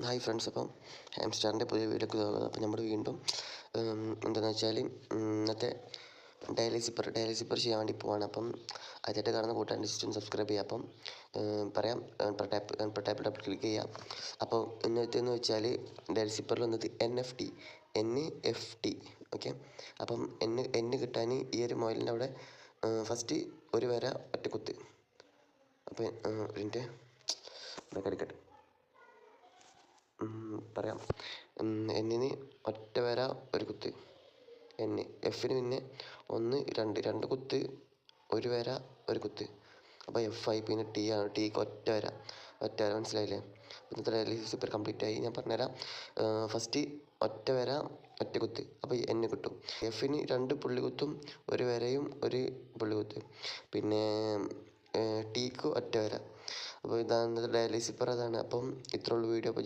Hi friends, അപ്പം ഹാംസ്റ്റാറിൻ്റെ പുതിയ വീഡിയോക്ക് സ്വാഗതം. അപ്പം നമ്മൾ വീണ്ടും എന്താണെന്ന് വെച്ചാൽ ഇന്നത്തെ ഡെയിലി സിപ്പർ ചെയ്യാൻ വേണ്ടി പോവാണ്. അപ്പം ആദ്യമായിട്ട് കാണുന്ന കൂട്ടുകാരുടെ ജസ്റ്റ് ഒന്ന് സബ്സ്ക്രൈബ് ചെയ്യുക. അപ്പം പറയാം, ടാപ്പിൽ ക്ലിക്ക് ചെയ്യാം. അപ്പോൾ ഇന്നത്തെന്ന് വെച്ചാൽ ഡെയിലി സിപ്പറിൽ വന്നത് NFT. ഓക്കെ, അപ്പം എൻ കിട്ടാൻ ഈ ഒരു മൊയിലിൻ്റെ അവിടെ ഫസ്റ്റ് ഒരു വര ഒറ്റ കുത്ത്. അപ്പോൾ ഇതിൻ്റെ എടുക്കട്ടെ പറയാം. എന്നിന് ഒറ്റ വര ഒരു കുത്ത്, എഫിന് പിന്നെ 1 2 കുത്ത്, ഒരു വര ഒരു കുത്ത്. അപ്പോൾ F ആയി. പിന്നെ T ആണ്, Tക്ക് ഒറ്റ വര മനസ്സിലായില്ലേ? ഇന്നത്തെ ഡെയിലി സിപ്പർ കംപ്ലീറ്റ് ആയി. ഞാൻ പറഞ്ഞുതരാം. ഫസ്റ്റ് ഒറ്റ വര ഒറ്റ കുത്ത്, അപ്പോൾ N കിട്ടും. എഫിന് 2 പുള്ളിക്കുത്തും ഒരു വരയും ഒരു പുള്ളിക്കുത്ത്. പിന്നെ Tക്ക് ഒറ്റ വര. അപ്പോൾ ഇതാണ് ഇന്നത്തെ ഡെയിലി സിപ്പർ. അതാണ്. അപ്പം ഇത്രയുള്ള വീഡിയോ. അപ്പോൾ